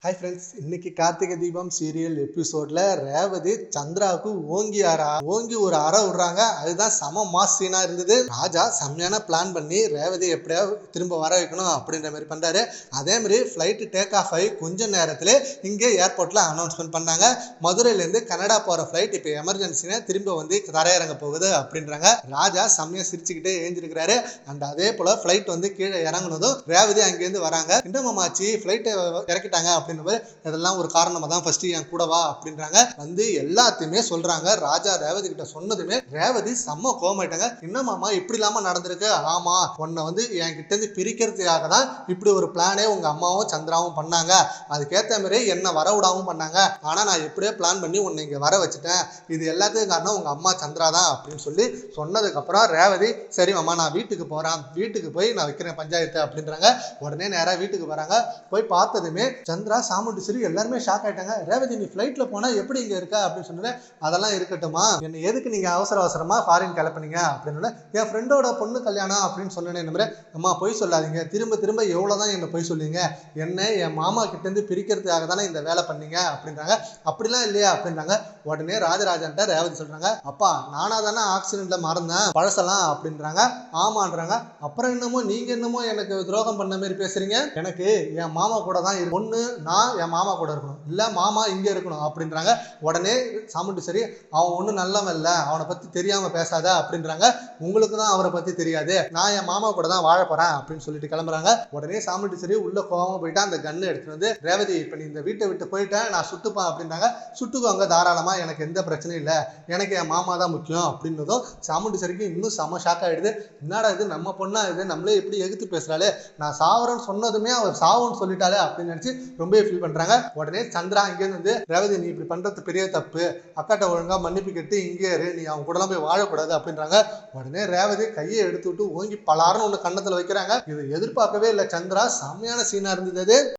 Hi friends, இன்னைக்கு Karthigai Deepam serial எபிசோட்ல ரேவதி சந்திராவுக்கு ஓங்கி ஒரு அறை விடுறாங்க. அதுதான் செம மாஸ் சீனா இருந்தது. ராஜா செம்மையான பிளான் பண்ணி ரேவதி எப்படியாவது திரும்ப வர வைக்கணும் அப்படின்ற மாதிரி பண்றாரு. அதே மாதிரி ஃபிளைட் டேக் ஆஃப் ஆகி கொஞ்ச நேரத்துல இங்கே ஏர்போர்ட்ல அனௌன்ஸ்மெண்ட் பண்ணாங்க. மதுரையில இருந்து கனடா போற ஃபிளைட் இப்ப எமர்ஜென்சினா திரும்ப வந்து தரையிறங்க போகுது அப்படின்றாங்க. ராஜா செம்மையா சிரிச்சுக்கிட்டே ஏஞ்சிருக்கிறாரு. அண்ட் அதே போல ஃபிளைட் வந்து கீழே இறங்குனதும் ரேவதி அங்கேருந்து வராங்க. இன்னமாச்சு ஃபிளைட்டை இறக்கிட்டாங்க இதெல்லாம் ஒரு காரணமா தான் ஃபர்ஸ்ட் என் கூட வா அப்படின்றாங்க. வந்து எல்லாத்தையுமே சொல்றாங்க. ராஜா ரேவதி கிட்ட சொன்னதுமே ரேவதி செம்ம கோவமாயிட்டாங்க. என்னமாமா இப்படி இல்லாம நடந்திருக்கு? ஆமா, உன்னை வந்து என் கிட்ட இருந்து பிரிக்கிறதுக்காக தான் இப்படி ஒரு பிளானே உங்க அம்மாவும் சந்திராவும் பண்ணாங்க. அதுக்கேற்ற மாதிரி என்ன வர விடாவும் பண்ணாங்க. ஆனா நான் எப்படியோ பிளான் பண்ணி உன்னை இங்க வர வச்சுட்டேன். இது எல்லாத்துக்கும் காரணம் உங்க அம்மா சந்திரா தான் அப்படின்னு சொல்லி சொன்னதுக்கு அப்புறம் ரேவதி சரி மாமா நான் வீட்டுக்கு போறேன், வீட்டுக்கு போய் நான் வைக்கிறேன் பஞ்சாயத்து அப்படின்றாங்க. உடனே நேரா வீட்டுக்கு வராங்க. போய் பார்த்ததுமே சந்திரா சாமுண்டீஸ்வரி எல்லாருமே ஷாக் ஆயிட்டாங்க. ரேவதி நீ ஃபிளைட்ல போனா எப்படி இங்க இருக்க அப்படின்னு சொன்னேன். அதெல்லாம் இருக்கட்டுமா, என்ன எதுக்கு நீங்க அவசரமா ஃபாரின் கிளப்புனீங்க அப்படின்னு. என் ஃப்ரெண்டோட பொண்ணு கல்யாணம் அப்படின்னு சொன்னேன். இந்த மாதிரி அம்மா பொய் சொல்லாதீங்க, திரும்ப திரும்ப எவ்வளவுதான் என்ன பொய் சொல்லுவீங்க, என்ன என் மாமா கிட்ட இருந்து பிரிக்கிறதுக்காக தானே இந்த வேலை பண்ணீங்க அப்படின்றாங்க. அப்படிலாம் இல்லையா அப்படின்றாங்க. உடனே ராஜராஜன்ட்ட ரேவதி சொல்றாங்க, அப்பா நானா தானே ஆக்சிடென்ட்ல மறந்தேன் பழசலாம் அப்படின்றாங்க. ஆமான்றாங்க. அப்புறம் நீங்க என்னமோ எனக்கு துரோகம் பண்ண மாதிரி பேசுறீங்க, எனக்கு என் மாமா கூட தான் ஒண்ணு நான் என் மாமா கூட இருக்கணும், இல்ல மாமா இங்க இருக்கணும் அப்படின்றாங்க. உடனே சாமுண்டீஸ்வரி அவன் ஒண்ணு நல்லவன் இல்ல, அவனை பத்தி தெரியாம பேசாத அப்படின்றாங்க. உங்களுக்கு தான் அவரை பத்தி தெரியாது, நான் என் மாமா கூட தான் வாழ போறேன் அப்படின்னு சொல்லிட்டு கிளம்புறாங்க. உடனே சாமுண்டீஸ்வரி உள்ள கோவமா போயிட்டா அந்த கன்னு எடுத்துட்டு வந்து ரேவதி இப்ப நீ இந்த வீட்டை விட்டு போயிட்டேன், நான் சுட்டுப்பான் அப்படின்றாங்க. சுட்டுக்குவாங்க தாராளமா, எனக்கு எந்த பிரச்சனையும் இல்லை, எனக்கு என் மாமா தான் முக்கியம் அப்படின்னதும் சாமுண்டீஸ்வரிக்கு இன்னும் செம ஷாக் ஆயிடுது. என்னடா இது நம்ம பொண்ணா இது, நம்மளே எப்படி எதிர்த்து பேசுறாளே, நான் சாவரன்னு சொன்னதுமே அவர் சாவுன்னு சொல்லிட்டாலே அப்படின்னு நினைச்சு ரொம்ப ஃபீல் பண்றாங்க. உடனே சந்திரா இங்கேருந்து வந்து ரேவதி நீ இப்படி பண்றது பெரிய தப்பு, அக்காட்ட ஒழுங்கா மன்னிப்பு கேட்டு இங்கே இரு, நீ அவங்க கூட போய் வாழக்கூடாது அப்படின்றாங்க. உடனே ரேவதி கையை எடுத்து விட்டு ஓங்கி பலாருன்னு ஒண்ணு கன்னத்துல வைக்கிறாங்க. இதை எதிர்பார்க்கவே இல்லை சந்திரா. செம்மையான சீனா இருந்தது.